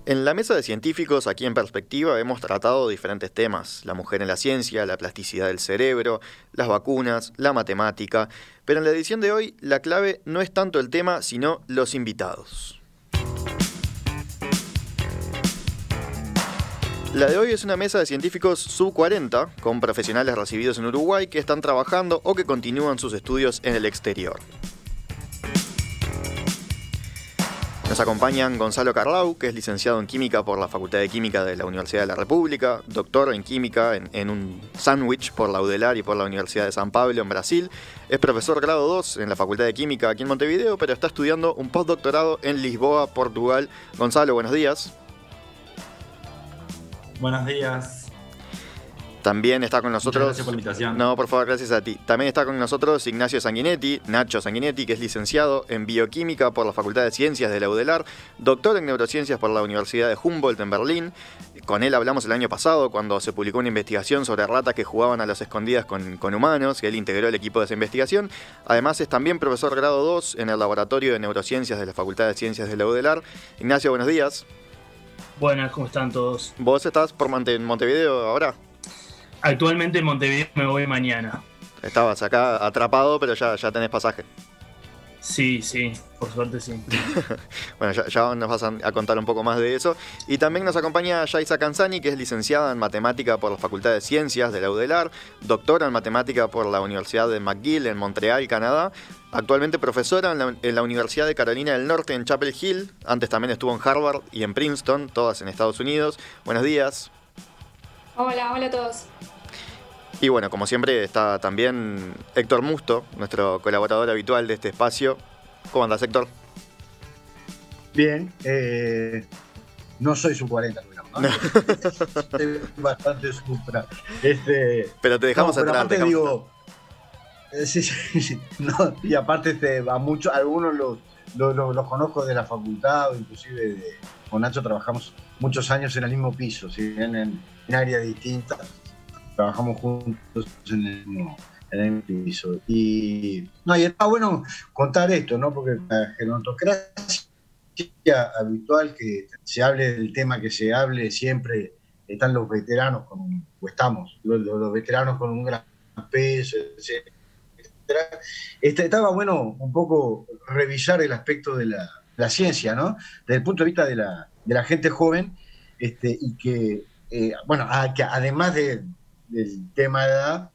En la mesa de científicos, aquí en Perspectiva, hemos tratado diferentes temas: la mujer en la ciencia, la plasticidad del cerebro, las vacunas, la matemática. Pero en la edición de hoy, la clave no es tanto el tema, sino los invitados. La de hoy es una mesa de científicos sub-40, con profesionales recibidos en Uruguay que están trabajando o que continúan sus estudios en el exterior. Nos acompañan Gonzalo Carlau, que es licenciado en Química por la Facultad de Química de la Universidad de la República, doctor en Química en un sándwich por la UDELAR y por la Universidad de San Pablo en Brasil. Es profesor grado 2 en la Facultad de Química aquí en Montevideo, pero está estudiando un postdoctorado en Lisboa, Portugal. Gonzalo, buenos días. Buenos días. También está con nosotros... Muchas gracias por la invitación. No, por favor, gracias a ti. También está con nosotros Ignacio Sanguinetti, Nacho Sanguinetti, que es licenciado en Bioquímica por la Facultad de Ciencias de la UDELAR, doctor en Neurociencias por la Universidad de Humboldt en Berlín. Con él hablamos el año pasado cuando se publicó una investigación sobre ratas que jugaban a las escondidas con humanos, que él integró el equipo de esa investigación. Además es también profesor grado 2 en el Laboratorio de Neurociencias de la Facultad de Ciencias de la UDELAR. Ignacio, buenos días. Buenas, ¿cómo están todos? ¿Vos estás en Montevideo ahora? Actualmente en Montevideo me voy mañana. Estabas acá atrapado, pero ya tenés pasaje. Sí, por suerte sí. Bueno, ya nos vas a contar un poco más de eso. Y también nos acompaña Yaisa Canzani, que es licenciada en Matemática por la Facultad de Ciencias de la UDELAR, doctora en Matemática por la Universidad de McGill en Montreal, Canadá, actualmente profesora en la Universidad de Carolina del Norte en Chapel Hill, antes también estuvo en Harvard y en Princeton, todas en Estados Unidos. Buenos días. Hola a todos. Y bueno, como siempre está también Héctor Musto, nuestro colaborador habitual de este espacio. ¿Cómo andás, Héctor? Bien, no soy sub-40, ¿no? Estoy bastante supra. Pero te dejamos no, pero atrás. Aparte digo, sí. No, y aparte a algunos los conozco de la facultad, o inclusive con Nacho trabajamos muchos años en el mismo piso, ¿sí? en áreas distintas. Trabajamos juntos en el mismo piso. Y está bueno contar esto, ¿no? Porque la gerontocracia habitual, que se hable del tema que se hable, siempre están los veteranos, estamos los veteranos con un gran peso, etc. Estaba bueno un poco revisar el aspecto de la ciencia, ¿no? Desde el punto de vista de la gente joven, y que, que además del tema de edad,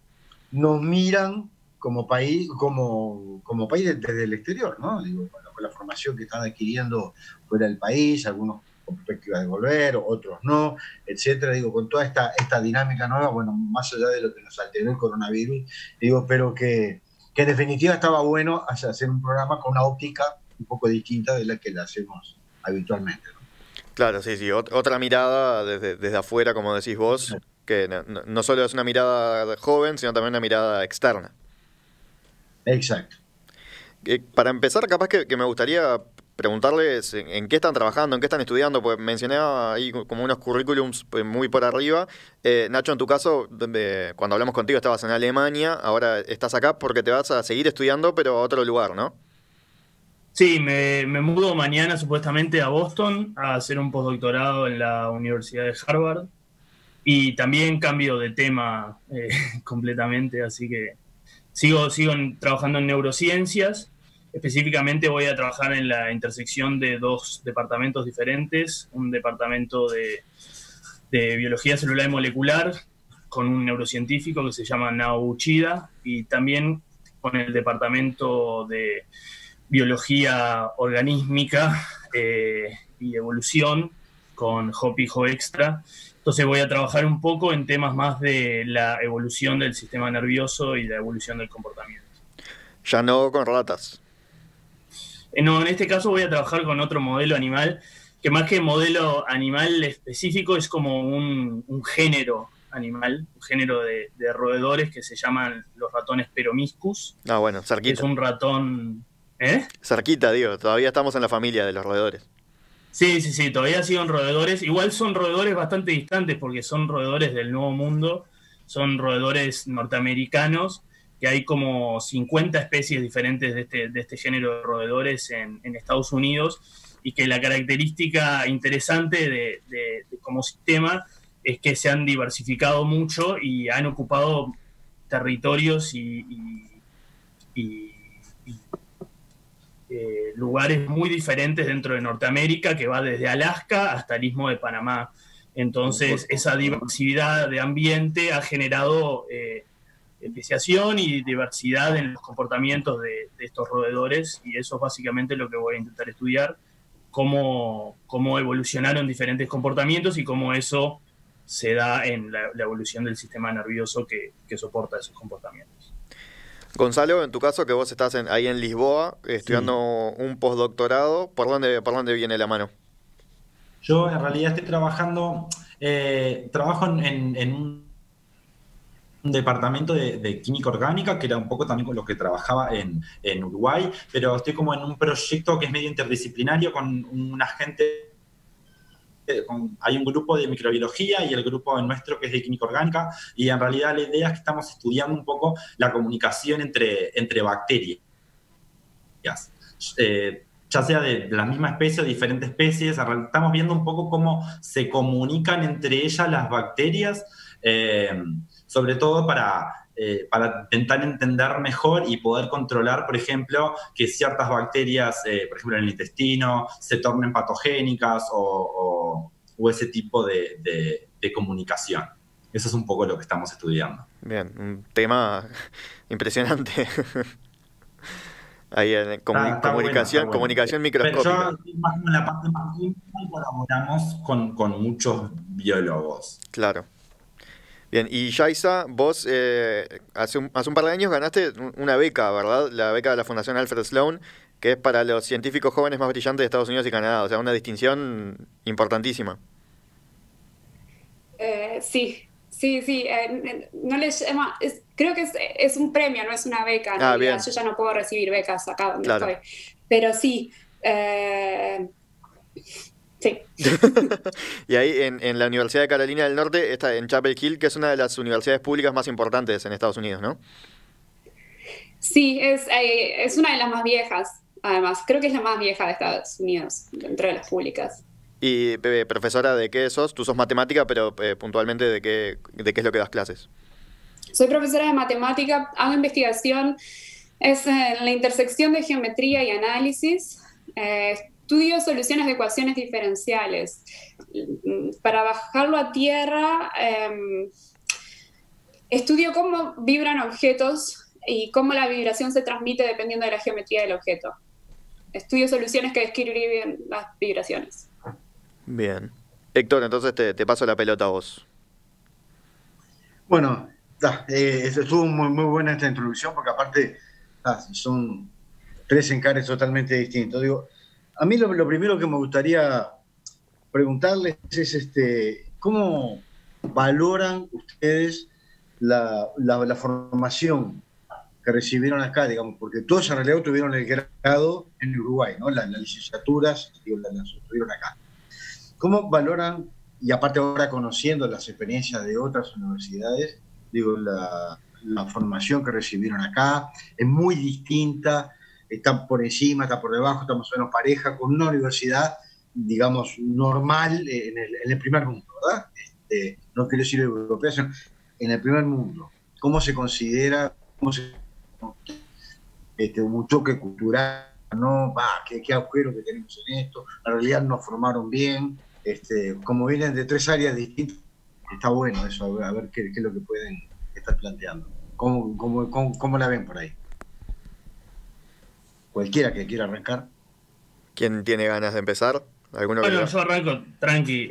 nos miran como país desde el exterior, ¿no? Digo, con la formación que están adquiriendo fuera del país, algunos con perspectiva de volver, otros no, etcétera. Digo, con toda esta dinámica nueva, más allá de lo que nos alteró el coronavirus, pero que en definitiva estaba bueno hacer un programa con una óptica un poco distinta de la que la hacemos habitualmente, ¿no? Claro, sí. Otra mirada desde afuera, como decís vos. Sí. Que no solo es una mirada joven, sino también una mirada externa. Exacto. Para empezar, capaz que me gustaría preguntarles en qué están trabajando, en qué están estudiando, pues mencioné ahí como unos currículums muy por arriba. Nacho, en tu caso, cuando hablamos contigo estabas en Alemania, ahora estás acá porque te vas a seguir estudiando, pero a otro lugar, ¿no? Sí, me mudo mañana supuestamente a Boston a hacer un postdoctorado en la Universidad de Harvard. Y también cambio de tema completamente, así que sigo trabajando en neurociencias. Específicamente voy a trabajar en la intersección de dos departamentos diferentes, un departamento de biología celular y molecular con un neurocientífico que se llama Nao Uchida, y también con el departamento de biología organísmica y evolución con Hopi Hoekstra. Entonces voy a trabajar un poco en temas más de la evolución del sistema nervioso y la evolución del comportamiento. Ya no con ratas. No, en este caso voy a trabajar con otro modelo animal, que más que modelo animal específico es como un género animal, un género de roedores que se llaman los ratones Peromyscus. Ah, bueno, cerquita. Es un ratón... Cerquita, digo, todavía estamos en la familia de los roedores. Sí, todavía siguen roedores. Igual son roedores bastante distantes porque son roedores del Nuevo Mundo, son roedores norteamericanos, que hay como 50 especies diferentes de este género de roedores en Estados Unidos, y que la característica interesante de como sistema es que se han diversificado mucho y han ocupado territorios y lugares muy diferentes dentro de Norteamérica, que va desde Alaska hasta el Istmo de Panamá. Entonces, esa diversidad de ambiente ha generado especiación y diversidad en los comportamientos de estos roedores, y eso es básicamente lo que voy a intentar estudiar, cómo evolucionaron diferentes comportamientos y cómo eso se da en la evolución del sistema nervioso que soporta esos comportamientos. Gonzalo, en tu caso, que vos estás ahí en Lisboa estudiando un postdoctorado, ¿por dónde viene la mano? Yo en realidad estoy trabajando, trabajo en un departamento de química orgánica, que era un poco también con lo que trabajaba en Uruguay, pero estoy como en un proyecto que es medio interdisciplinario con una gente. Hay un grupo de microbiología y el grupo nuestro que es de química orgánica, y en realidad la idea es que estamos estudiando un poco la comunicación entre bacterias, ya sea de la misma especie o diferentes especies. Estamos viendo un poco cómo se comunican entre ellas las bacterias, sobre todo para intentar entender mejor y poder controlar, por ejemplo, que ciertas bacterias, por ejemplo en el intestino, se tornen patogénicas o ese tipo de comunicación. Eso es un poco lo que estamos estudiando. Bien, un tema impresionante. Ahí en comunicación, bueno. Comunicación microscópica. Pero yo más en la parte más química y colaboramos con muchos biólogos. Claro. Bien, y Yaiza, vos hace un par de años ganaste una beca, ¿verdad? La beca de la Fundación Alfred Sloan, que es para los científicos jóvenes más brillantes de Estados Unidos y Canadá, o sea, una distinción importantísima. Sí. No le llama, creo que es un premio, no es una beca. En realidad, yo ya no puedo recibir becas acá donde estoy. Pero sí. Sí. Y ahí en la Universidad de Carolina del Norte está en Chapel Hill, que es una de las universidades públicas más importantes en Estados Unidos, ¿no? Sí, es una de las más viejas, además. Creo que es la más vieja de Estados Unidos, dentro de las públicas. Y profesora, ¿de qué sos? Tú sos matemática, pero puntualmente ¿de qué es lo que das clases? Soy profesora de matemática, hago investigación, es en la intersección de geometría y análisis. Estudio soluciones de ecuaciones diferenciales. Para bajarlo a tierra, estudio cómo vibran objetos y cómo la vibración se transmite dependiendo de la geometría del objeto. Estudio soluciones que describen las vibraciones. Bien. Héctor, entonces te paso la pelota a vos. Bueno, estuvo muy buena esta introducción, porque aparte son tres encares totalmente distintos. Digo, a mí lo primero que me gustaría preguntarles es ¿cómo valoran ustedes la formación que recibieron acá, digamos? Porque todos en realidad tuvieron el grado en Uruguay, ¿no? Las licenciaturas, digo, las tuvieron acá. ¿Cómo valoran, y aparte ahora conociendo las experiencias de otras universidades, digo, la formación que recibieron acá? Es muy distinta, está por encima, está por debajo, estamos en pareja con una universidad, digamos, normal en el primer mundo, ¿verdad? No quiero decir europea, sino en el primer mundo. ¿Cómo se considera, un choque cultural? ¿No? ¿Qué agujero que tenemos en esto? En realidad nos formaron bien. Como vienen de tres áreas distintas, está bueno eso, a ver qué es lo que pueden estar planteando. ¿Cómo la ven por ahí? Cualquiera que quiera arrancar. ¿Quién tiene ganas de empezar? Bueno, yo arranco, tranqui.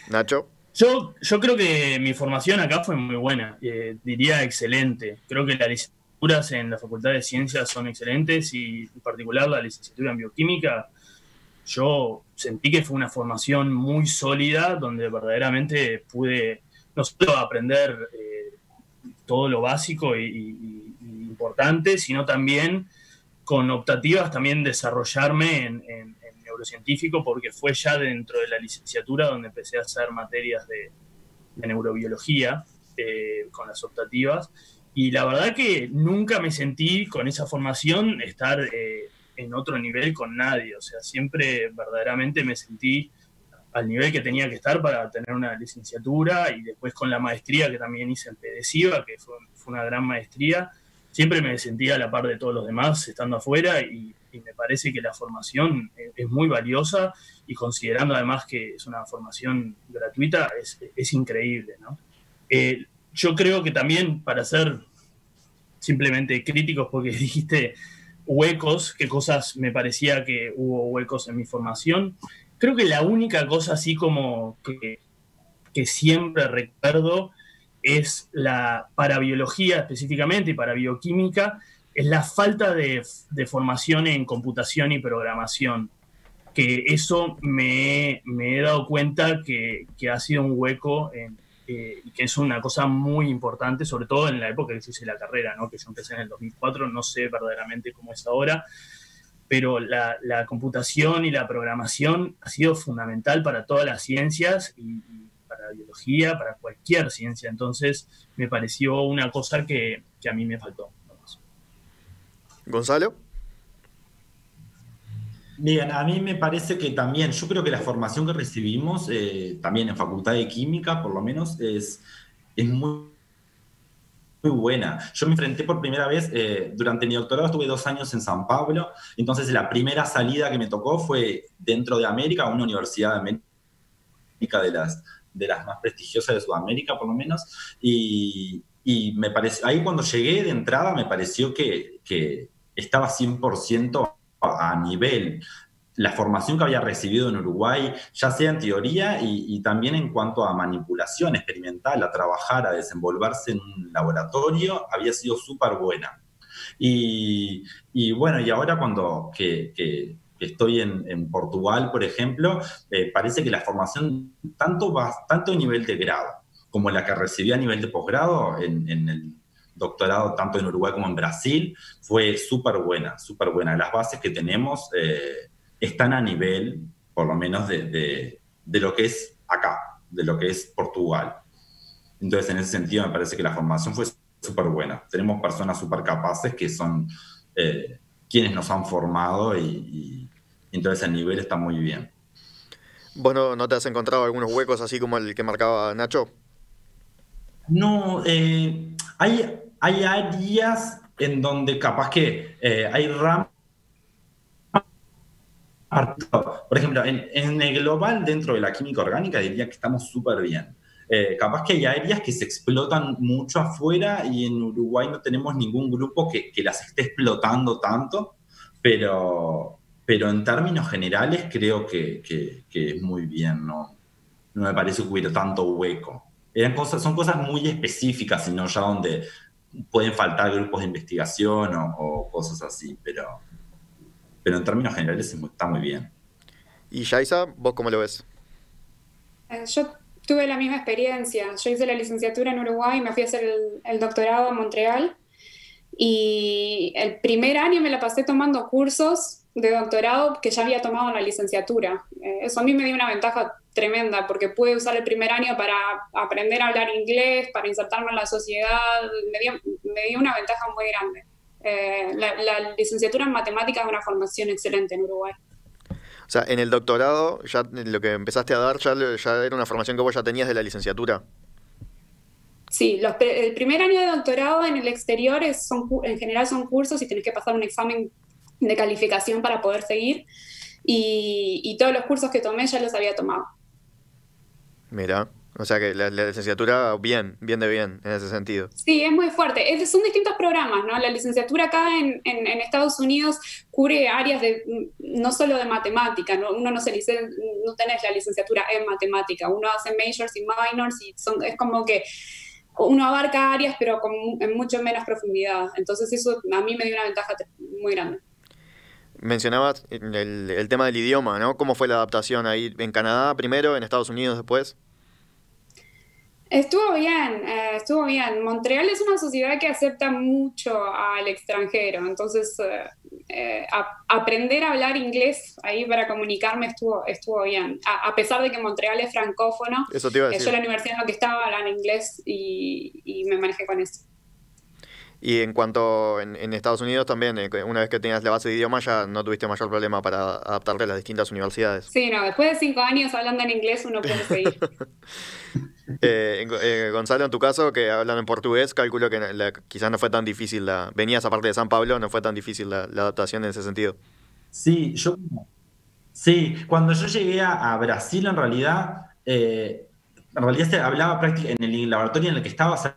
Nacho. Yo creo que mi formación acá fue muy buena, diría excelente. Creo que las licenciaturas en la Facultad de Ciencias son excelentes, y en particular la licenciatura en Bioquímica. Yo sentí que fue una formación muy sólida, donde verdaderamente pude no solo aprender todo lo básico y importante, sino también con optativas también desarrollarme en neurocientífico, porque fue ya dentro de la licenciatura donde empecé a hacer materias de neurobiología con las optativas, Y la verdad que nunca me sentí con esa formación estar en otro nivel con nadie. O sea, siempre verdaderamente me sentí al nivel que tenía que estar para tener una licenciatura, y después con la maestría que también hice en PEDESIVA, que fue una gran maestría, siempre me sentía a la par de todos los demás estando afuera, y me parece que la formación es muy valiosa, y considerando además que es una formación gratuita, es increíble, ¿no? Yo creo que también, para ser simplemente críticos, porque dijiste huecos, qué cosas me parecía que hubo huecos en mi formación, creo que la única cosa así como que siempre recuerdo es para biología específicamente y para bioquímica, es la falta de formación en computación y programación, que eso me he dado cuenta que ha sido un hueco y que es una cosa muy importante, sobre todo en la época que hice la carrera, ¿no? Que yo empecé en el 2004, no sé verdaderamente cómo es ahora, pero la computación y la programación ha sido fundamental para todas las ciencias y para la biología, para cualquier ciencia. Entonces me pareció una cosa que a mí me faltó. ¿Gonzalo? Bien, a mí me parece que también, yo creo que la formación que recibimos, también en Facultad de Química, por lo menos, es muy, muy buena. Yo me enfrenté por primera vez, durante mi doctorado estuve 2 años en San Pablo, entonces la primera salida que me tocó fue dentro de América, una universidad de América de las más prestigiosas de Sudamérica, por lo menos, y me pareció, ahí cuando llegué de entrada me pareció que estaba 100% a nivel la formación que había recibido en Uruguay, ya sea en teoría y también en cuanto a manipulación experimental, a trabajar, a desenvolverse en un laboratorio, había sido súper buena. Y bueno, y ahora cuando que estoy en Portugal, por ejemplo, parece que la formación, tanto a nivel de grado como la que recibí a nivel de posgrado en el doctorado, tanto en Uruguay como en Brasil, fue súper buena, súper buena. Las bases que tenemos están a nivel, por lo menos, de lo que es acá, de lo que es Portugal. Entonces, en ese sentido, me parece que la formación fue súper buena. Tenemos personas súper capaces que son quienes nos han formado y entonces el nivel está muy bien. ¿Vos no te has encontrado algunos huecos así como el que marcaba Nacho? No, hay áreas en donde capaz que hay ramas. Por ejemplo, en el global, dentro de la química orgánica, diría que estamos súper bien. Capaz que hay áreas que se explotan mucho afuera y en Uruguay no tenemos ningún grupo que las esté explotando tanto, pero en términos generales creo que es muy bien, no me parece que hubiera tanto hueco. Son cosas muy específicas, sino ya donde pueden faltar grupos de investigación o cosas así, pero en términos generales está muy bien. ¿Y Yaisa, vos cómo lo ves? Yo tuve la misma experiencia. Yo hice la licenciatura en Uruguay, me fui a hacer el doctorado en Montreal, y el primer año me la pasé tomando cursos de doctorado que ya había tomado en la licenciatura. Eso a mí me dio una ventaja tremenda, porque pude usar el primer año para aprender a hablar inglés, para insertarme en la sociedad. Me dio una ventaja muy grande. La licenciatura en matemáticas es una formación excelente en Uruguay. O sea, en el doctorado, ya lo que empezaste a dar ya era una formación que vos ya tenías de la licenciatura. Sí, el primer año de doctorado en el exterior en general son cursos y tenés que pasar un examen de calificación para poder seguir, y todos los cursos que tomé ya los había tomado. Mira, o sea que la licenciatura bien en ese sentido. Sí, es muy fuerte. Son distintos programas, ¿no? La licenciatura acá en Estados Unidos cubre áreas no solo de matemática, ¿no? Uno no tenés la licenciatura en matemática, uno hace majors y minors, y es como que uno abarca áreas pero en mucho menos profundidad. Entonces eso a mí me dio una ventaja muy grande. Mencionabas el tema del idioma, ¿no? ¿Cómo fue la adaptación ahí en Canadá primero, en Estados Unidos después? Estuvo bien. Montreal es una sociedad que acepta mucho al extranjero, entonces aprender a hablar inglés ahí para comunicarme estuvo bien. A pesar de que Montreal es francófono, Eso te iba a decir. yo en la universidad en la que estaba hablaba inglés y me manejé con eso. Y en cuanto en Estados Unidos también, una vez que tenías la base de idioma ya no tuviste mayor problema para adaptarte a las distintas universidades. Sí, no, después de 5 años hablando en inglés uno puede seguir. Gonzalo, en tu caso, que hablan en portugués, calculo que quizás no fue tan difícil, venías aparte de San Pablo, no fue tan difícil la adaptación en ese sentido. Sí, cuando yo llegué a Brasil, en realidad se hablaba en el laboratorio en el que estaba, se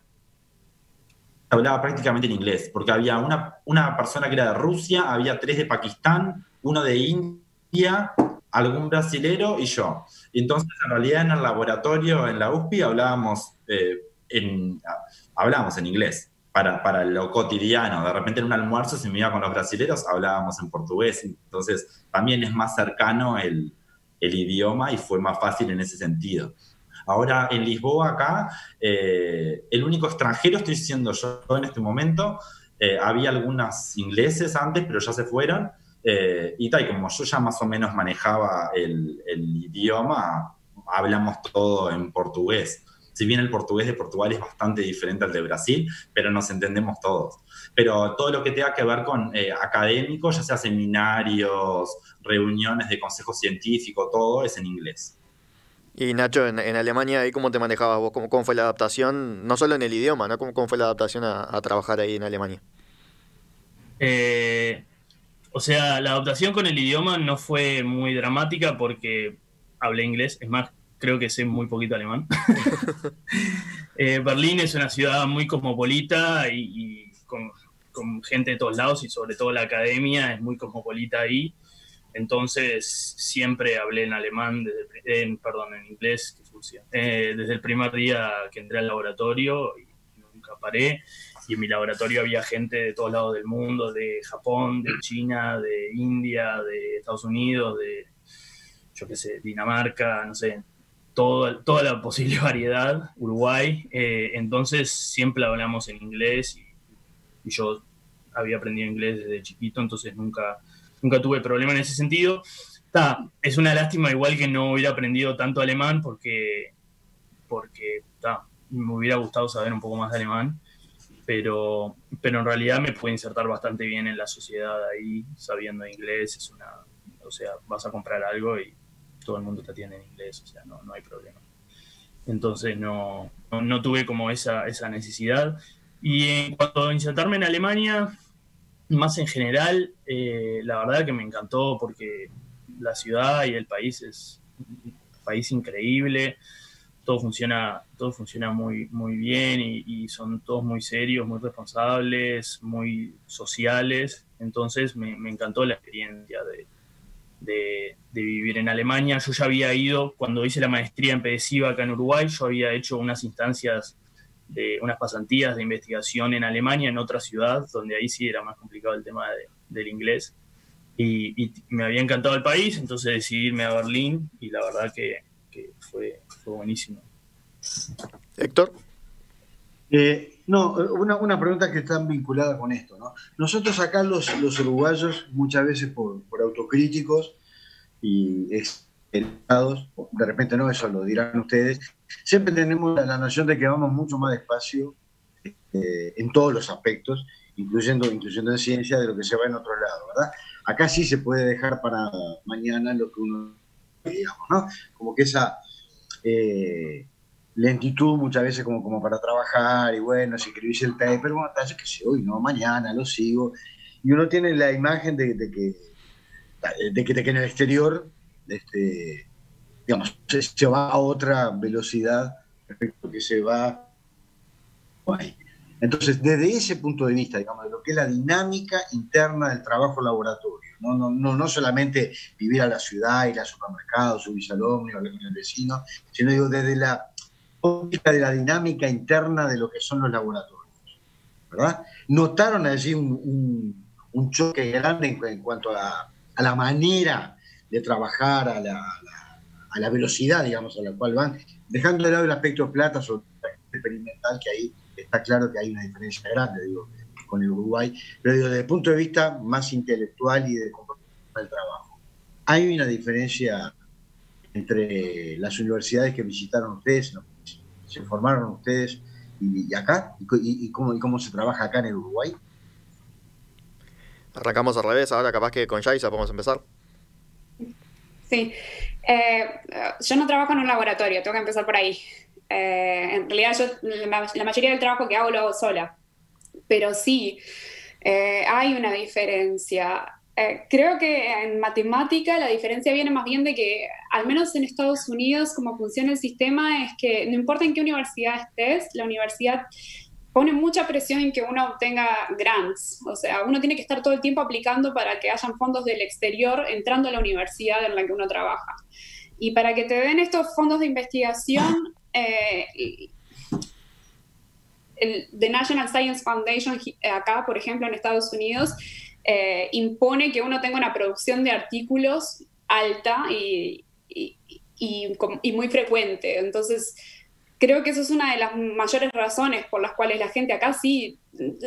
hablaba prácticamente en inglés, porque había una persona que era de Rusia, había 3 de Pakistán, uno de India, algún brasilero y yo. Y entonces, en realidad, en el laboratorio, en la USP, hablábamos en inglés para lo cotidiano. De repente, en un almuerzo, si me iba con los brasileros, hablábamos en portugués. Entonces, también es más cercano el idioma y fue más fácil en ese sentido. Ahora, en Lisboa, acá, el único extranjero estoy siendo yo en este momento. Había algunos ingleses antes, pero ya se fueron. Y como yo ya más o menos manejaba el idioma, hablamos todo en portugués. Si bien el portugués de Portugal es bastante diferente al de Brasil, pero nos entendemos todos. Pero todo lo que tenga que ver con académicos, ya sea seminarios, reuniones de consejo científico, todo es en inglés. Y Nacho, en Alemania, ¿ahí cómo te manejabas vos? ¿Cómo fue la adaptación? No solo en el idioma, ¿no? ¿Cómo fue la adaptación a trabajar ahí en Alemania? O sea, la adaptación con el idioma no fue muy dramática porque hablé inglés. Es más, creo que sé muy poquito alemán. Berlín es una ciudad muy cosmopolita y con gente de todos lados y sobre todo la academia es muy cosmopolita ahí. Entonces siempre hablé en alemán, en inglés, desde el primer día que entré al laboratorio y nunca paré. Y en mi laboratorio había gente de todos lados del mundo, de Japón, de China, de India, de Estados Unidos, de, yo qué sé, Dinamarca, no sé, toda la posible variedad, Uruguay. Entonces siempre hablamos en inglés y yo había aprendido inglés desde chiquito, entonces nunca tuve problema en ese sentido. Es una lástima igual que no hubiera aprendido tanto alemán porque me hubiera gustado saber un poco más de alemán, pero en realidad me pude insertar bastante bien en la sociedad ahí, sabiendo inglés. O sea, vas a comprar algo y todo el mundo te atiende en inglés, o sea, no hay problema. Entonces no tuve como esa necesidad. Y en cuanto a insertarme en Alemania, más en general, la verdad que me encantó porque la ciudad y el país es un país increíble, todo funciona muy, muy bien y son todos muy serios, muy responsables, muy sociales. Entonces me encantó la experiencia de vivir en Alemania. Yo ya había ido, cuando hice la maestría en PEDESIVA acá en Uruguay, yo había hecho unas instancias unas pasantías de investigación en Alemania, en otra ciudad, donde ahí sí era más complicado el tema del inglés. Y me había encantado el país, entonces decidí irme a Berlín y la verdad que fue buenísimo. Héctor. Una pregunta que está vinculada con esto, ¿no? Nosotros acá los uruguayos, muchas veces por autocríticos y exagerados, de repente no, eso lo dirán ustedes, siempre tenemos la noción de que vamos mucho más despacio en todos los aspectos, incluyendo en ciencia, de lo que se va en otro lado, ¿verdad? Acá sí se puede dejar para mañana lo que uno, digamos, ¿no? Como que esa lentitud muchas veces como para trabajar y bueno, si escribís el paper, bueno, tal que sí, hoy no, mañana lo sigo. Y uno tiene la imagen de que en el exterior digamos, se va a otra velocidad respecto a que se va ahí. Entonces, desde ese punto de vista, digamos, de lo que es la dinámica interna del trabajo laboratorio, no solamente vivir a la ciudad, ir al supermercado, subir al ómnibus, hablar con el vecino, sino digo, desde la óptica de la dinámica interna de lo que son los laboratorios, ¿verdad? ¿Notaron allí un choque grande en cuanto a la manera de trabajar, a la velocidad, digamos, a la cual van, dejando de lado el aspecto plata sobre el experimental, que ahí está claro que hay una diferencia grande, digo, con el Uruguay, pero digo, desde el punto de vista más intelectual y de comportamiento del trabajo, ¿hay una diferencia entre las universidades que visitaron ustedes, se formaron ustedes, y acá, y cómo se trabaja acá en el Uruguay. Arrancamos al revés, ahora capaz que con Yaisa podemos empezar. Sí, yo no trabajo en un laboratorio, tengo que empezar por ahí. En realidad la mayoría del trabajo que hago lo hago sola, pero sí, hay una diferencia. Creo que en matemática la diferencia viene más bien de que, al menos en Estados Unidos, como funciona el sistema es que no importa en qué universidad estés, la universidad pone mucha presión en que uno obtenga grants. O sea, uno tiene que estar todo el tiempo aplicando para que hayan fondos del exterior entrando a la universidad en la que uno trabaja. Y para que te den estos fondos de investigación, The National Science Foundation acá, por ejemplo, en Estados Unidos, impone que uno tenga una producción de artículos alta y muy frecuente. Entonces, creo que eso es una de las mayores razones por las cuales la gente acá sí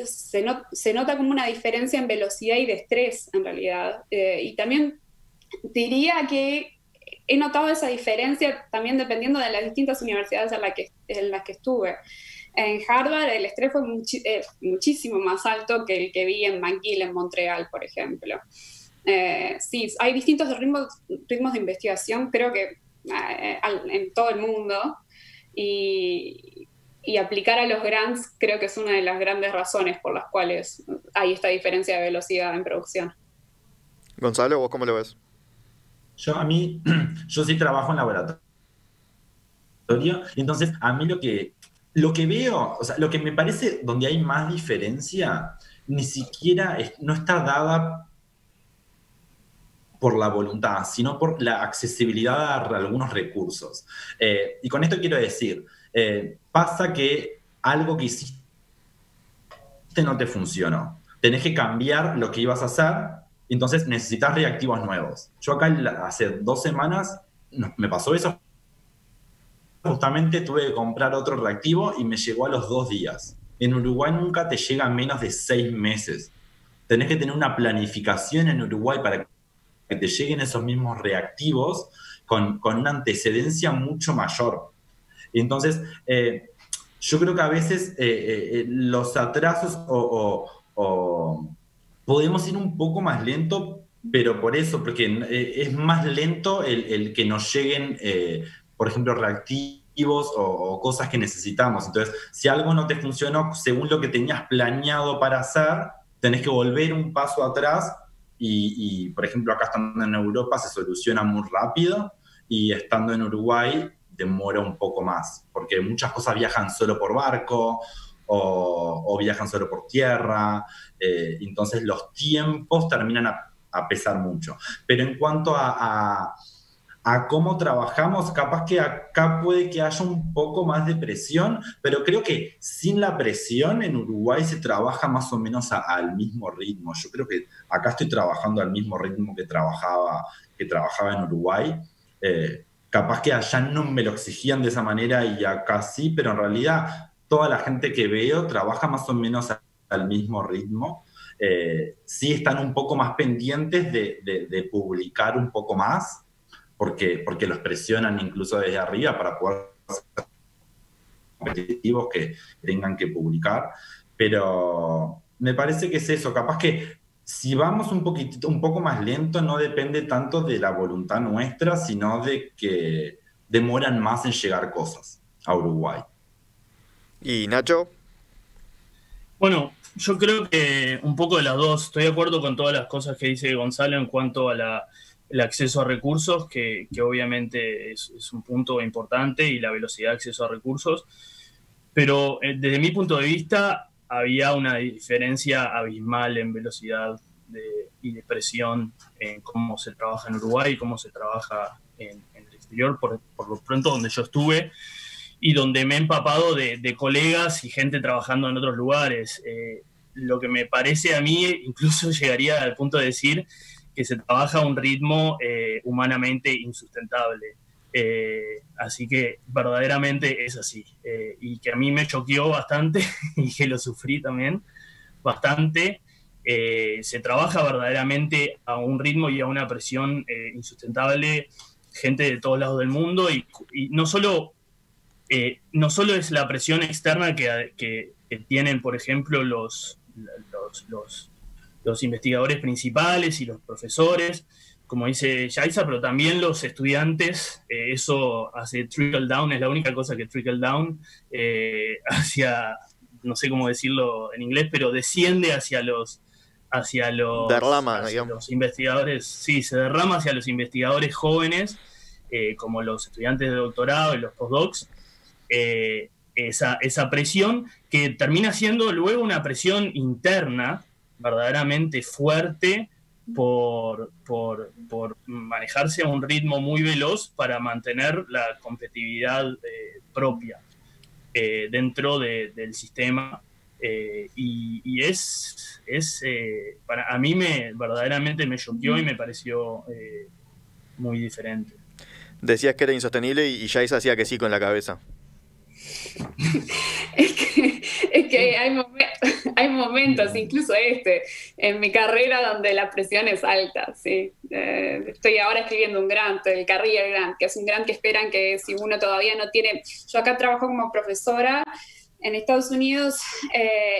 se nota como una diferencia en velocidad y de estrés, en realidad. Y también diría que he notado esa diferencia también dependiendo de las distintas universidades en las que estuve. En Harvard el estrés fue muchísimo más alto que el que vi en McGill en Montreal, por ejemplo. Sí, hay distintos ritmos de investigación, creo que en todo el mundo, y aplicar a los grants creo que es una de las grandes razones por las cuales hay esta diferencia de velocidad en producción. Gonzalo, ¿vos cómo lo ves? Yo sí trabajo en laboratorio, entonces a mí lo que veo, o sea, lo que me parece donde hay más diferencia, ni siquiera no está dada por la voluntad, sino por la accesibilidad a algunos recursos. Y con esto quiero decir, pasa que algo que hiciste no te funcionó. Tenés que cambiar lo que ibas a hacer, entonces necesitas reactivos nuevos. Yo acá hace 2 semanas me pasó eso. Justamente tuve que comprar otro reactivo y me llegó a los 2 días. En Uruguay nunca te llega a menos de 6 meses. Tenés que tener una planificación en Uruguay para que te lleguen esos mismos reactivos con una antecedencia mucho mayor. Entonces, yo creo que a veces los atrasos podemos ir un poco más lento, pero por eso, porque es más lento el que nos lleguen, por ejemplo, reactivos o cosas que necesitamos. Entonces, si algo no te funcionó según lo que tenías planeado para hacer, tenés que volver un paso atrás y, por ejemplo, acá estando en Europa se soluciona muy rápido y estando en Uruguay demora un poco más, porque muchas cosas viajan solo por barco o viajan solo por tierra, entonces los tiempos terminan a pesar mucho. Pero en cuanto a cómo trabajamos, capaz que acá puede que haya un poco más de presión, pero creo que sin la presión en Uruguay se trabaja más o menos al mismo ritmo. Yo creo que acá estoy trabajando al mismo ritmo que trabajaba en Uruguay. Capaz que allá no me lo exigían de esa manera y acá sí, pero en realidad toda la gente que veo trabaja más o menos al mismo ritmo. Sí están un poco más pendientes de publicar un poco más, porque los presionan incluso desde arriba para poder ser competitivos que tengan que publicar, pero me parece que es eso, capaz que si vamos un poco más lento no depende tanto de la voluntad nuestra, sino de que demoran más en llegar cosas a Uruguay. ¿Y Nacho? Bueno, yo creo que un poco de las dos. Estoy de acuerdo con todas las cosas que dice Gonzalo en cuanto a el acceso a recursos, que obviamente es un punto importante, y la velocidad de acceso a recursos. Pero desde mi punto de vista había una diferencia abismal en velocidad y de presión en cómo se trabaja en Uruguay y cómo se trabaja en el exterior, por lo pronto donde yo estuve y donde me he empapado de colegas y gente trabajando en otros lugares. Lo que me parece a mí, incluso llegaría al punto de decir que se trabaja a un ritmo humanamente insustentable. Así que verdaderamente es así. Y que a mí me choqueó bastante y que lo sufrí también bastante. Se trabaja verdaderamente a un ritmo y a una presión insustentable, gente de todos lados del mundo, y no solo no solo es la presión externa que tienen, por ejemplo, los investigadores principales y los profesores, como dice Yaiza, pero también los estudiantes. Eso hace trickle down, es la única cosa que trickle down hacia, no sé cómo decirlo en inglés, pero desciende hacia los investigadores. Sí, se derrama hacia los investigadores jóvenes, como los estudiantes de doctorado y los postdocs. Esa presión que termina siendo luego una presión interna verdaderamente fuerte por manejarse a un ritmo muy veloz para mantener la competitividad propia dentro del sistema, y a mí verdaderamente me choqueó y me pareció muy diferente. Decías que era insostenible y Yaiza hacía que sí con la cabeza. Es que hay momentos, incluso en mi carrera, donde la presión es alta, ¿sí? Estoy ahora escribiendo un grant, el Career Grant, que es un grant que esperan que si uno todavía no tiene... Yo acá trabajo como profesora. En Estados Unidos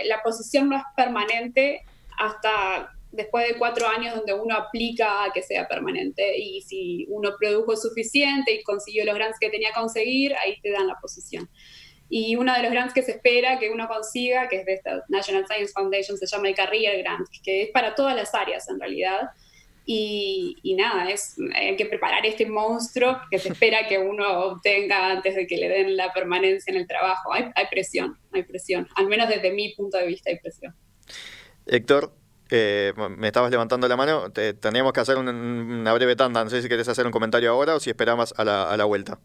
la posición no es permanente hasta después de 4 años, donde uno aplica a que sea permanente, y si uno produjo suficiente y consiguió los grants que tenía que conseguir, ahí te dan la posición. Y uno de los grants que se espera que uno consiga, que es de esta National Science Foundation, se llama el Career Grant, que es para todas las áreas en realidad. Y nada, hay que preparar este monstruo que se espera que uno obtenga antes de que le den la permanencia en el trabajo. Hay presión, al menos desde mi punto de vista hay presión. Héctor, me estabas levantando la mano, teníamos que hacer una breve tanda, no sé si querés hacer un comentario ahora o si esperamos a la vuelta.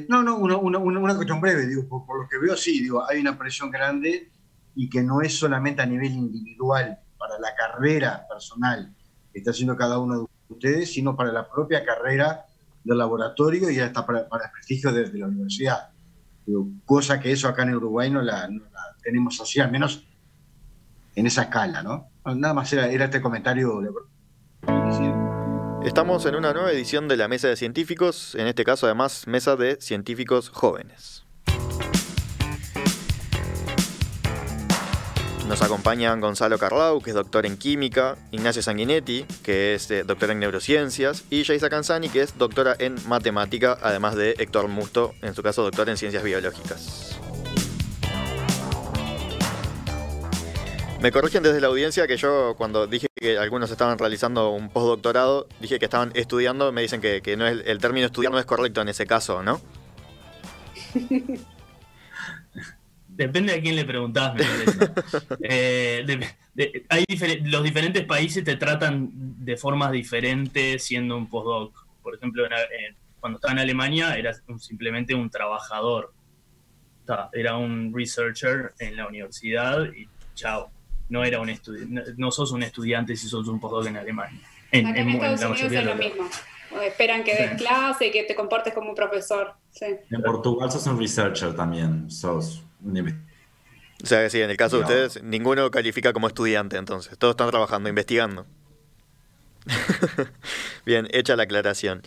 No, una cuestión breve, digo, por lo que veo, sí, digo, hay una presión grande, y que no es solamente a nivel individual, para la carrera personal que está haciendo cada uno de ustedes, sino para la propia carrera del laboratorio y hasta para el prestigio de la universidad. Digo, cosa que eso acá en Uruguay no la tenemos así, al menos en esa escala, ¿no? Nada más era este comentario. Estamos en una nueva edición de la Mesa de Científicos, en este caso además Mesa de Científicos Jóvenes. Nos acompañan Gonzalo Carlau, que es doctor en Química, Ignacio Sanguinetti, que es doctor en Neurociencias, y Yaiza Canzani, que es doctora en Matemática, además de Héctor Musto, en su caso doctor en Ciencias Biológicas. Me corrigen desde la audiencia que yo, cuando dije que algunos estaban realizando un postdoctorado, dije que estaban estudiando. Me dicen que no es, el término estudiar no es correcto en ese caso, ¿no? Depende a quién le preguntás, me parece. Los diferentes países te tratan de formas diferentes siendo un postdoc. Por ejemplo, cuando estaba en Alemania era simplemente un trabajador. Era un researcher en la universidad y chao. No era un no sos un estudiante si sos un postdoc en Alemania. Acá en Estados Unidos es lo mismo. Esperan que des clase y que te comportes como un profesor. Sí. En Portugal sos un researcher también. Sos un... O sea que sí, en el caso de ustedes, ninguno califica como estudiante, entonces. Todos están trabajando, investigando. Bien, hecha la aclaración.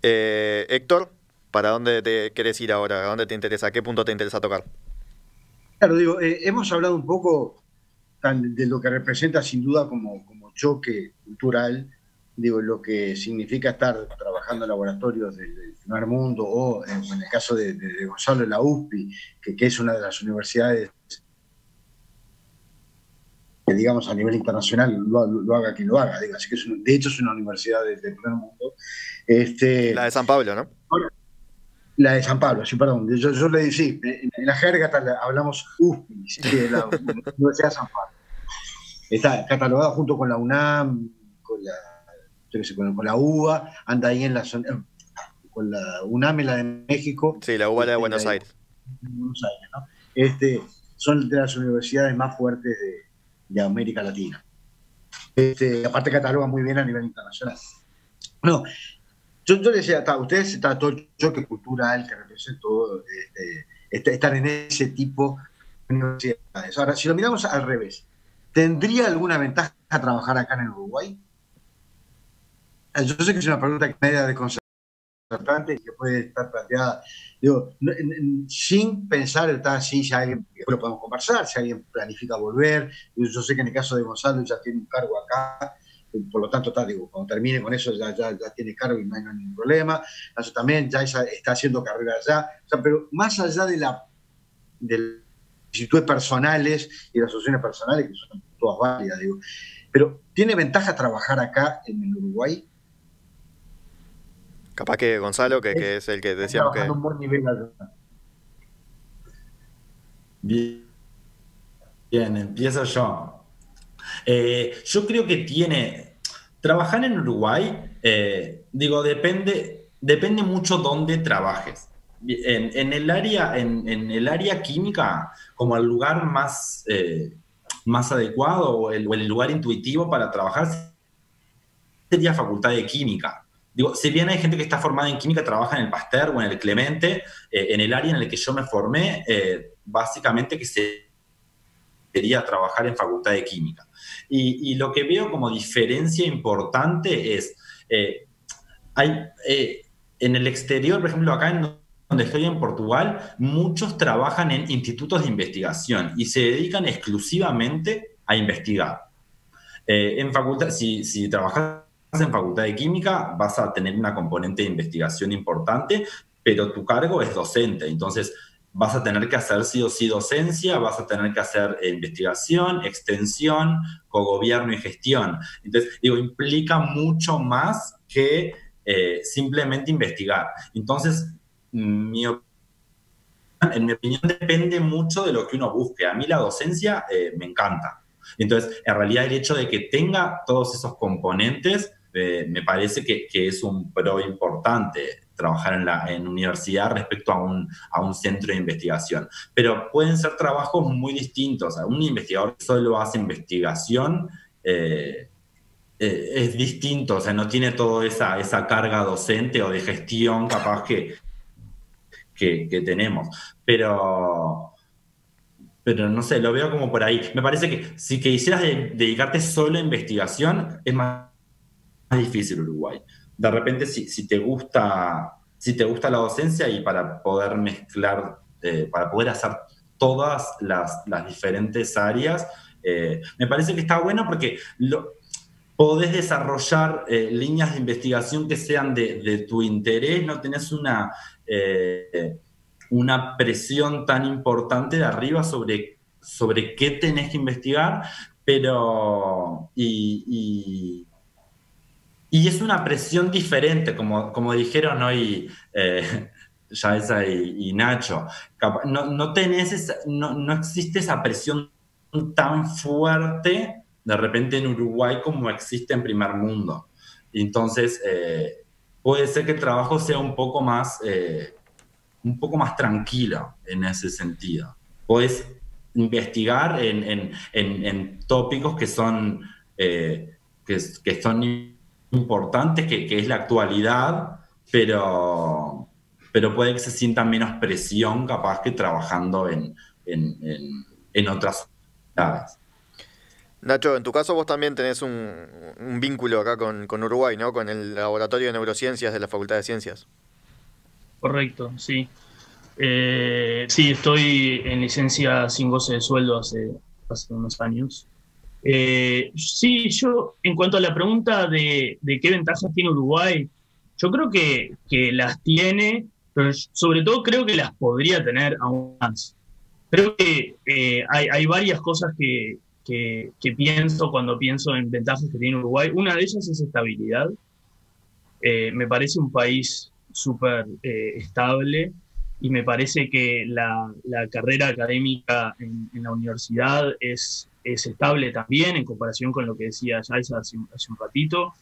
Héctor, ¿para dónde te querés ir ahora? ¿A dónde te interesa? ¿A qué punto te interesa tocar? Claro, digo, hemos hablado un poco de lo que representa sin duda como choque cultural, digo, lo que significa estar trabajando en laboratorios del primer mundo, o en el caso de Gonzalo, la USPI, que es una de las universidades que, digamos, a nivel internacional lo haga quien lo haga, digo, así que de hecho es una universidad del primer mundo. La de San Pablo, ¿no? La de San Pablo, sí, perdón. Yo le decía, sí, en la jerga hablamos USPI, ¿sí? De la Universidad de San Pablo. Está catalogada junto con la UNAM, con la UBA, anda ahí en la zona, con la UNAM y la de México. Sí, la UBA de Buenos Aires. Buenos Aires, ¿no? Son de las universidades más fuertes de América Latina. Aparte cataloga muy bien a nivel internacional. No, yo le decía, ustedes está todo el choque cultural que representó estar en ese tipo de universidades. Ahora, si lo miramos al revés, ¿tendría alguna ventaja trabajar acá en el Uruguay? Yo sé que es una pregunta que media de y que puede estar planteada, digo, sin pensar, está así, si alguien, después lo podemos conversar, si alguien planifica volver. Yo sé que en el caso de Gonzalo ya tiene un cargo acá, por lo tanto, digo, cuando termine con eso ya tiene cargo y no hay ningún problema. Eso también ya está haciendo carrera allá. O sea, pero más allá de las vicisitudes personales y las asociaciones personales, que son todas válidas, digo, pero ¿tiene ventaja trabajar acá en el Uruguay? Capaz que Gonzalo, que es el que decíamos que... un buen nivel allá. Bien, empiezo yo. Yo creo que trabajar en Uruguay, digo, depende mucho dónde trabajes. En el área química, como el lugar más adecuado o el lugar intuitivo para trabajar sería Facultad de Química. Digo, si bien hay gente que está formada en química, trabaja en el Pasteur o en el Clemente, en el área en el que yo me formé, básicamente que sería trabajar en Facultad de Química. Y lo que veo como diferencia importante es, en el exterior, por ejemplo, acá donde estoy en Portugal, muchos trabajan en institutos de investigación y se dedican exclusivamente a investigar. En facultad, si trabajas en Facultad de Química, vas a tener una componente de investigación importante, pero tu cargo es docente, entonces vas a tener que hacer sí o sí docencia, vas a tener que hacer investigación, extensión, cogobierno y gestión. Entonces, digo, implica mucho más que simplemente investigar. Entonces, en mi opinión, depende mucho de lo que uno busque. A mí la docencia me encanta. Entonces, en realidad, el hecho de que tenga todos esos componentes me parece que es un pro importante trabajar en universidad respecto a un centro de investigación. Pero pueden ser trabajos muy distintos. Un investigador que solo hace investigación es distinto, o sea, no tiene toda esa carga docente o de gestión capaz que tenemos. Pero no sé, lo veo como por ahí. Me parece que si quisieras dedicarte solo a investigación, es más difícil Uruguay. De repente, si te gusta la docencia y para poder mezclar, para poder hacer todas las diferentes áreas, me parece que está bueno porque podés desarrollar líneas de investigación que sean de tu interés, no tenés una presión tan importante de arriba sobre qué tenés que investigar, pero y es una presión diferente, como dijeron hoy Yaisa y Nacho. No existe esa presión tan fuerte de repente en Uruguay como existe en primer mundo. Entonces, puede ser que el trabajo sea un poco más tranquilo en ese sentido. Puedes investigar en tópicos que son importantes, que es la actualidad, pero puede que se sienta menos presión capaz que trabajando en otras ciudades. Nacho, en tu caso vos también tenés un vínculo acá con Uruguay, ¿no? Con el Laboratorio de Neurociencias de la Facultad de Ciencias. Correcto, sí. Sí, estoy en licencia sin goce de sueldo hace unos años. Sí, yo, en cuanto a la pregunta de qué ventajas tiene Uruguay, yo creo que las tiene, pero sobre todo creo que las podría tener aún más. Creo que hay varias cosas que pienso cuando pienso en ventajas que tiene Uruguay. Una de ellas es estabilidad. Me parece un país súper estable y me parece que la carrera académica en la universidad es estable también en comparación con lo que decía Yaisa hace un ratito.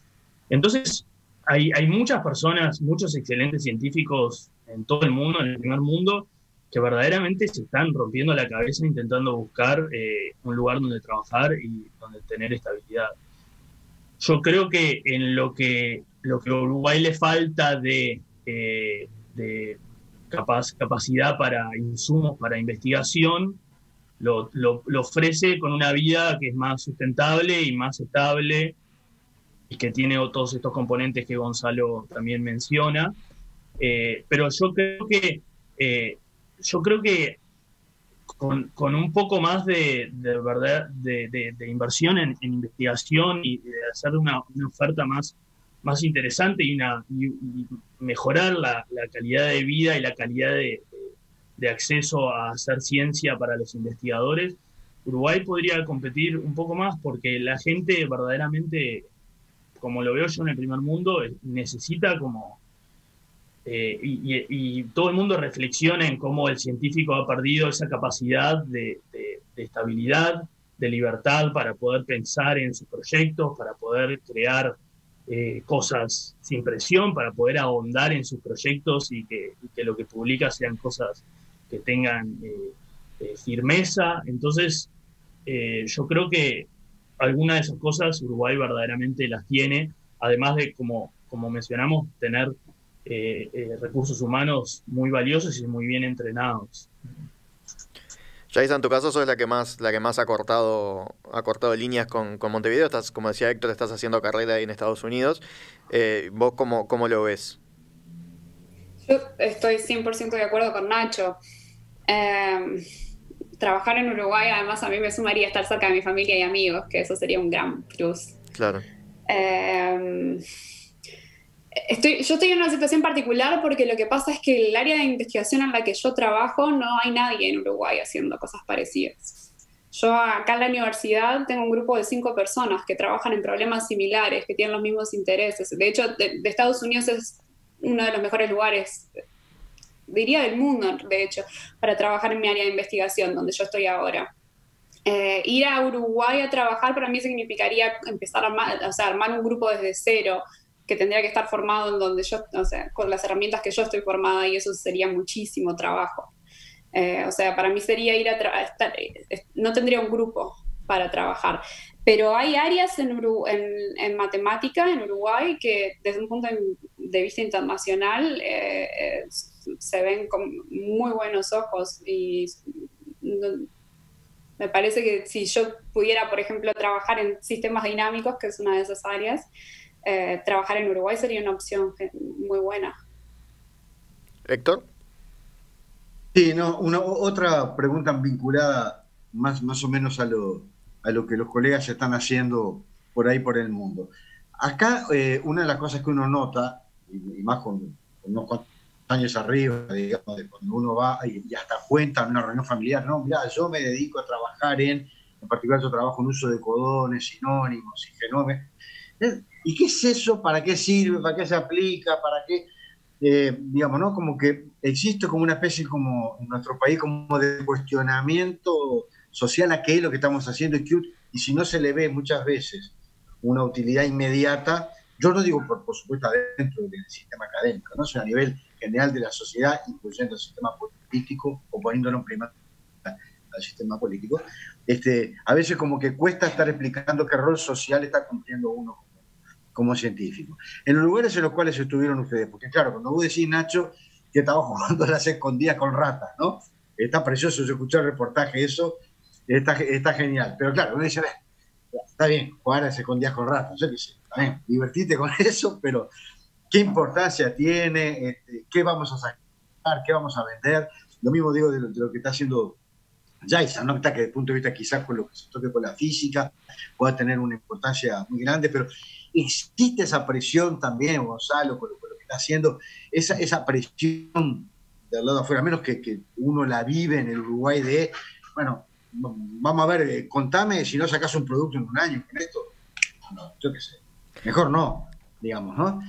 Entonces, hay muchas personas, muchos excelentes científicos en todo el mundo, en el primer mundo, que verdaderamente se están rompiendo la cabeza intentando buscar un lugar donde trabajar y donde tener estabilidad. Yo creo que en lo que a Uruguay le falta de capacidad para insumos, para investigación, lo ofrece con una vida que es más sustentable y más estable y que tiene todos estos componentes que Gonzalo también menciona. Pero yo creo que con un poco más de verdad de inversión en investigación y de hacer una oferta más interesante y mejorar la calidad de vida y la calidad de acceso a hacer ciencia para los investigadores, Uruguay podría competir un poco más porque la gente verdaderamente, como lo veo yo en el primer mundo, necesita como... y todo el mundo reflexiona en cómo el científico ha perdido esa capacidad de estabilidad, de libertad para poder pensar en sus proyectos, para poder crear cosas sin presión, para poder ahondar en sus proyectos y que lo que publica sean cosas que tengan firmeza. Entonces, yo creo que algunas de esas cosas Uruguay verdaderamente las tiene, además de, como mencionamos, tener recursos humanos muy valiosos y muy bien entrenados. Yaisa, en tu caso sos la que más ha cortado líneas con Montevideo. Estás, como decía Héctor, estás haciendo carrera ahí en Estados Unidos. ¿Vos cómo lo ves? Yo estoy 100% de acuerdo con Nacho. Trabajar en Uruguay, además, a mí me sumaría estar cerca de mi familia y amigos, que eso sería un gran plus. Claro. Yo estoy en una situación particular porque lo que pasa es que el área de investigación en la que yo trabajo no hay nadie en Uruguay haciendo cosas parecidas. Yo acá en la universidad tengo un grupo de 5 personas que trabajan en problemas similares, que tienen los mismos intereses. De hecho, de Estados Unidos es uno de los mejores lugares, diría del mundo, de hecho, para trabajar en mi área de investigación, donde yo estoy ahora. Ir a Uruguay a trabajar para mí significaría empezar a armar un grupo desde cero, que tendría que estar formado en donde yo, con las herramientas que yo estoy formada, y eso sería muchísimo trabajo. Para mí sería ir no tendría un grupo para trabajar. Pero hay áreas en matemática en Uruguay que desde un punto de vista internacional se ven con muy buenos ojos y me parece que si yo pudiera, por ejemplo, trabajar en sistemas dinámicos, que es una de esas áreas, trabajar en Uruguay sería una opción muy buena. ¿Héctor? Sí, no, otra pregunta vinculada más o menos a lo que los colegas están haciendo por ahí por el mundo. Acá una de las cosas que uno nota, y más con unos cuantos años arriba, digamos, de cuando uno va y hasta cuenta en una reunión familiar, no, mira, yo me dedico a trabajar en particular yo trabajo en uso de codones, sinónimos y genomes. ¿Y qué es eso? ¿Para qué sirve? ¿Para qué se aplica? ¿Para qué? Digamos, ¿no? Como que existe como una especie, como en nuestro país, como de cuestionamiento social a qué es lo que estamos haciendo y si no se le ve muchas veces una utilidad inmediata, yo no digo por supuesto dentro del sistema académico, ¿no? Sino a nivel general de la sociedad, incluyendo el sistema político, o poniéndolo en primer al sistema político, a veces como que cuesta estar explicando qué rol social está cumpliendo uno como científico. En los lugares en los cuales estuvieron ustedes, porque claro, cuando vos decís, Nacho, que estaba jugando a las escondidas con ratas, ¿no? Está precioso, yo escuché el reportaje, eso está genial, pero claro, uno dice, está bien, jugar a las escondidas con ratas, yo qué sé, está bien, divertite con eso, pero ¿qué importancia tiene? ¿Qué vamos a sacar? ¿Qué vamos a vender? Lo mismo digo de lo que está haciendo Yaisa, ¿no? Está que desde el punto de vista quizás con lo que se toque con la física pueda tener una importancia muy grande, pero existe esa presión también, Gonzalo, con lo que está haciendo, esa presión del lado de afuera, menos que uno la vive en el Uruguay de, bueno, vamos a ver, contame si no sacás un producto en un año con esto. No, yo qué sé, mejor no, digamos, ¿no?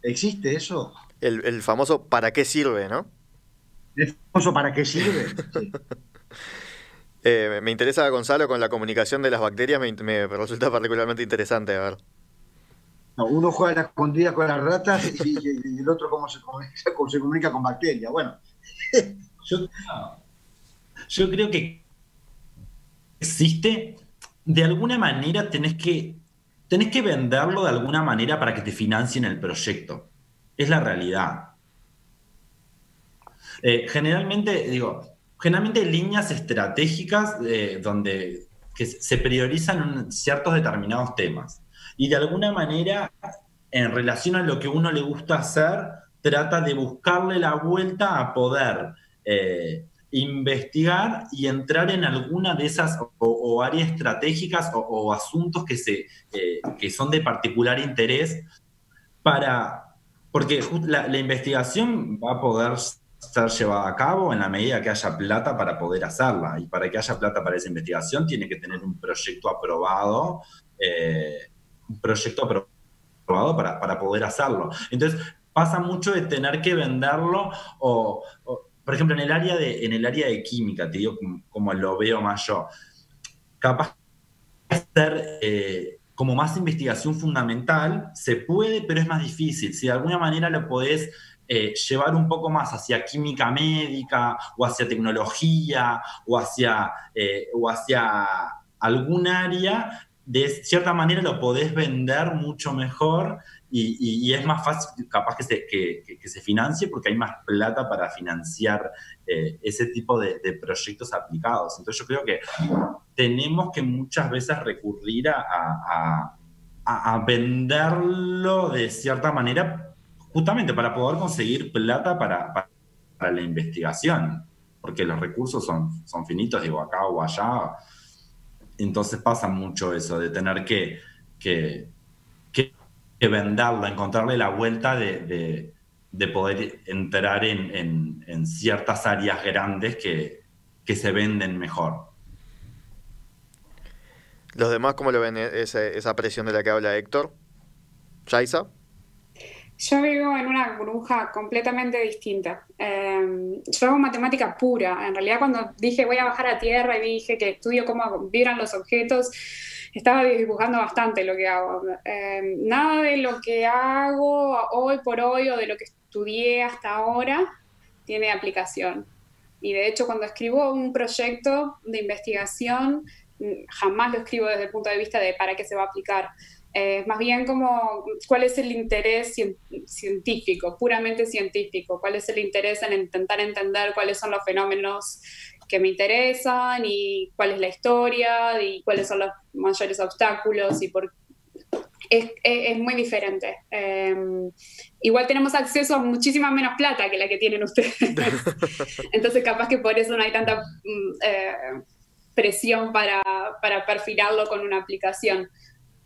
¿Existe eso? El famoso ¿para qué sirve, no? ¿El famoso para qué sirve? Sí. Me interesa, Gonzalo, con la comunicación de las bacterias, me resulta particularmente interesante, a ver. No, uno juega a la escondida con las ratas y el otro cómo se comunica con bacterias. Bueno, yo creo que existe, de alguna manera tenés que venderlo de alguna manera para que te financien el proyecto. Es la realidad. Generalmente hay líneas estratégicas que se priorizan en ciertos determinados temas. Y de alguna manera, en relación a lo que uno le gusta hacer, trata de buscarle la vuelta a poder investigar y entrar en alguna de esas o áreas estratégicas o asuntos que son de particular interés porque la investigación va a poder ser llevada a cabo en la medida que haya plata para poder hacerla. Y para que haya plata para esa investigación tiene que tener un proyecto aprobado, para poder hacerlo. Entonces, pasa mucho de tener que venderlo por ejemplo, en el área de química, te digo como lo veo más yo, capaz de hacer como más investigación fundamental, se puede, pero es más difícil. Si de alguna manera lo podés llevar un poco más hacia química médica o hacia tecnología o hacia algún área, de cierta manera lo podés vender mucho mejor y es más fácil capaz que se financie porque hay más plata para financiar ese tipo de proyectos aplicados. Entonces yo creo que tenemos que muchas veces recurrir a venderlo de cierta manera justamente para poder conseguir plata para la investigación, porque los recursos son finitos, digo, acá o allá. Entonces pasa mucho eso de tener que venderlo, encontrarle la vuelta de poder entrar en ciertas áreas grandes que se venden mejor. ¿Los demás cómo lo ven esa presión de la que habla Héctor? ¿Yaisa? Yo vivo en una burbuja completamente distinta. Yo hago matemática pura. En realidad, cuando dije voy a bajar a tierra y dije que estudio cómo vibran los objetos, estaba dibujando bastante lo que hago. Nada de lo que hago hoy por hoy o de lo que estudié hasta ahora tiene aplicación. Y de hecho, cuando escribo un proyecto de investigación, jamás lo escribo desde el punto de vista de para qué se va a aplicar. Más bien como cuál es el interés científico, puramente científico, cuál es el interés en intentar entender cuáles son los fenómenos que me interesan y cuál es la historia y cuáles son los mayores obstáculos y por es muy diferente. Igual tenemos acceso a muchísima menos plata que la que tienen ustedes. Entonces capaz que por eso no hay tanta presión para perfilarlo con una aplicación.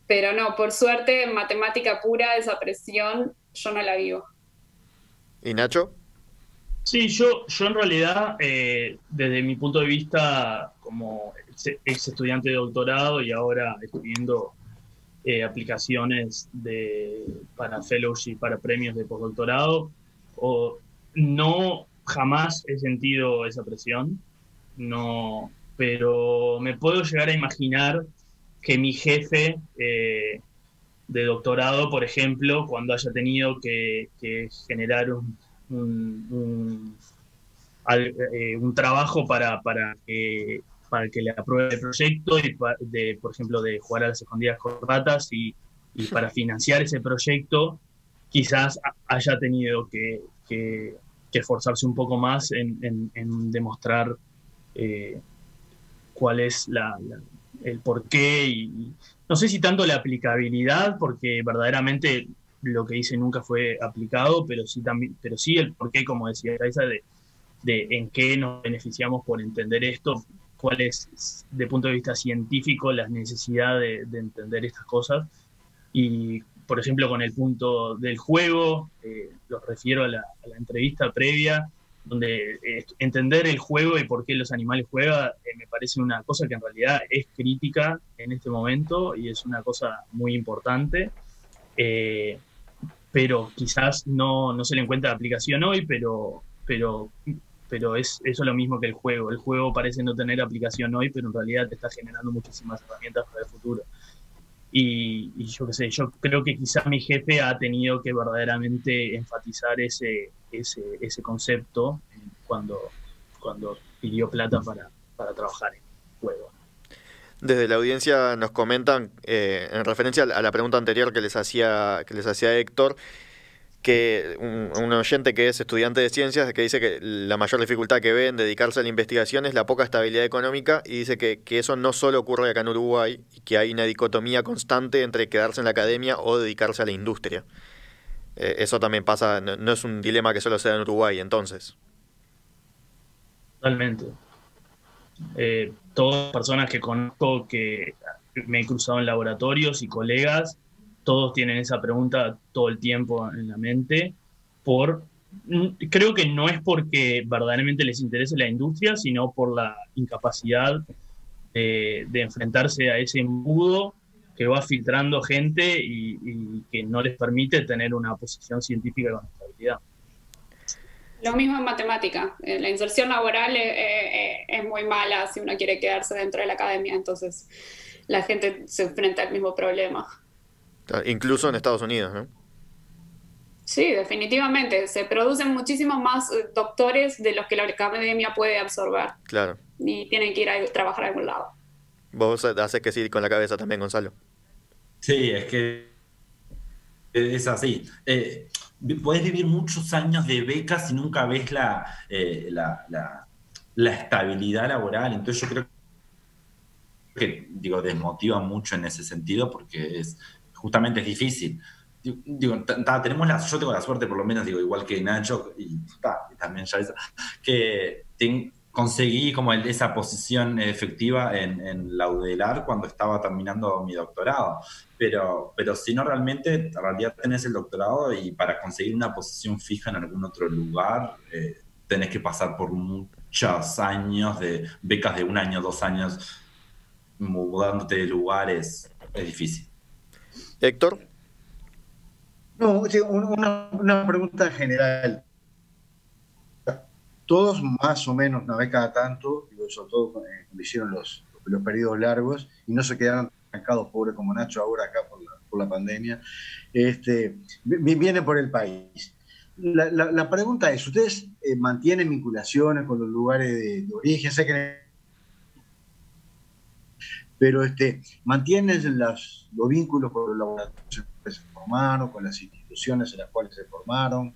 Pero no, por suerte, en matemática pura, esa presión yo no la vivo. ¿Y Nacho? Sí, yo en realidad, desde mi punto de vista como ex estudiante de doctorado y ahora estudiando aplicaciones para fellowship, para premios de postdoctorado, no jamás he sentido esa presión, no, pero me puedo llegar a imaginar que mi jefe de doctorado, por ejemplo, cuando haya tenido que generar un trabajo para que le apruebe el proyecto y por ejemplo, de jugar a las escondidas con ratas y para financiar ese proyecto, quizás haya tenido que esforzarse un poco más en demostrar cuál es el porqué y no sé si tanto la aplicabilidad, porque verdaderamente lo que hice nunca fue aplicado, pero sí el porqué, como decía Raisa, de en qué nos beneficiamos por entender esto, cuál es, de punto de vista científico, la necesidad de entender estas cosas. Y, por ejemplo, con el punto del juego, lo refiero a la entrevista previa, donde entender el juego y por qué los animales juegan me parece una cosa que en realidad es crítica en este momento y es una cosa muy importante, pero quizás no se le encuentra aplicación hoy, pero es eso lo mismo que el juego. El juego parece no tener aplicación hoy, pero en realidad te está generando muchísimas herramientas para el futuro. Y yo qué sé, yo creo que quizás mi jefe ha tenido que verdaderamente enfatizar ese concepto cuando pidió plata para trabajar en el juego. Desde la audiencia nos comentan, en referencia a la pregunta anterior que les hacía Héctor, que un oyente que es estudiante de ciencias, que dice que la mayor dificultad que ve en dedicarse a la investigación es la poca estabilidad económica, y dice que eso no solo ocurre acá en Uruguay, y que hay una dicotomía constante entre quedarse en la academia o dedicarse a la industria. Eso también pasa, no es un dilema que solo se da en Uruguay, entonces. Totalmente. Todas las personas que conozco que me he cruzado en laboratorios y colegas, todos tienen esa pregunta todo el tiempo en la mente. Creo que no es porque verdaderamente les interese la industria, sino por la incapacidad de enfrentarse a ese embudo que va filtrando gente y que no les permite tener una posición científica con estabilidad. Lo mismo en matemática. La inserción laboral es muy mala si uno quiere quedarse dentro de la academia, entonces la gente se enfrenta al mismo problema. Incluso en Estados Unidos, ¿no? Sí, definitivamente. Se producen muchísimos más doctores de los que la academia puede absorber. Claro. Y tienen que ir a trabajar a algún lado. Vos haces que sí con la cabeza también, Gonzalo. Sí, es que es así. Podés vivir muchos años de becas y nunca ves la estabilidad laboral. Entonces yo creo que desmotiva mucho en ese sentido porque justamente es difícil. Yo tengo la suerte, por lo menos, igual que Nacho y también Yaisa, que conseguí como esa posición efectiva en la UDELAR cuando estaba terminando mi doctorado. Pero si no, realmente, en realidad tenés el doctorado y para conseguir una posición fija en algún otro lugar, tenés que pasar por muchos años de becas de 1 año, 2 años, mudándote de lugares, es difícil. Héctor. No, una pregunta general. Todos más o menos una vez cada tanto, sobre todo cuando hicieron los periodos largos y no se quedaron trancados, pobres como Nacho ahora acá por la pandemia, vienen por el país. La pregunta es, ¿ustedes mantienen vinculaciones con los lugares de origen? Sé que pero mantienen los vínculos con los laboratorios que se formaron, con las instituciones en las cuales se formaron,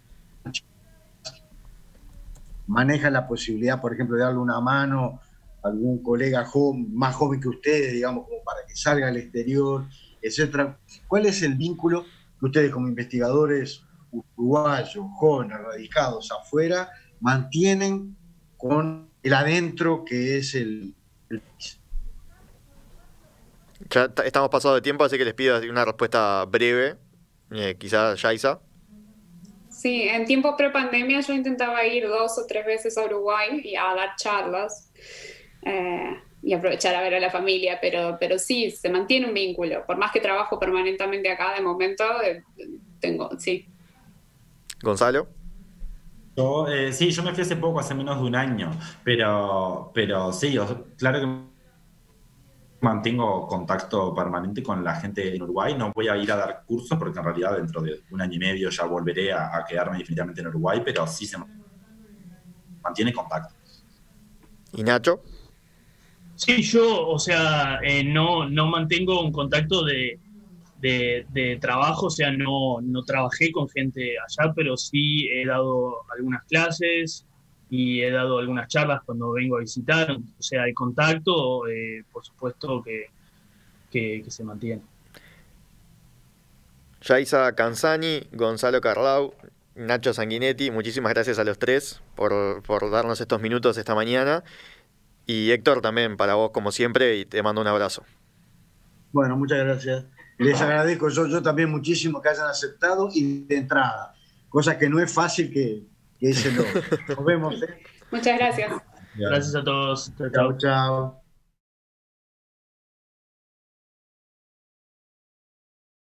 manejan la posibilidad, por ejemplo, de darle una mano a algún colega más joven que ustedes, digamos, como para que salga al exterior, etcétera. ¿Cuál es el vínculo que ustedes como investigadores uruguayos, jóvenes, radicados afuera, mantienen con el adentro que es el país? Ya estamos pasados de tiempo, así que les pido una respuesta breve, quizás Yaisa. Sí, en tiempo pre-pandemia yo intentaba ir 2 o 3 veces a Uruguay y a dar charlas y aprovechar a ver a la familia, pero sí, se mantiene un vínculo. Por más que trabajo permanentemente acá, de momento sí. ¿Gonzalo? Sí, yo me fui hace poco, hace menos de 1 año, pero sí, claro que mantengo contacto permanente con la gente en Uruguay. No voy a ir a dar cursos porque en realidad dentro de 1 año y medio ya volveré a quedarme definitivamente en Uruguay, pero sí se mantiene contacto. ¿Y Nacho? Sí, yo, o sea, no mantengo un contacto de trabajo, o sea, no trabajé con gente allá, pero sí he dado algunas clases y he dado algunas charlas cuando vengo a visitar, o sea, el contacto, por supuesto que se mantiene. Yaisa Canzani, Gonzalo Carlau, Nacho Sanguinetti, muchísimas gracias a los 3 por darnos estos minutos esta mañana. Y Héctor, también para vos como siempre, y te mando un abrazo. Bueno, muchas gracias. Les agradezco yo también muchísimo que hayan aceptado y de entrada, cosa que no es fácil que se logre. Nos vemos. Muchas gracias. Gracias a todos. Chao, chao.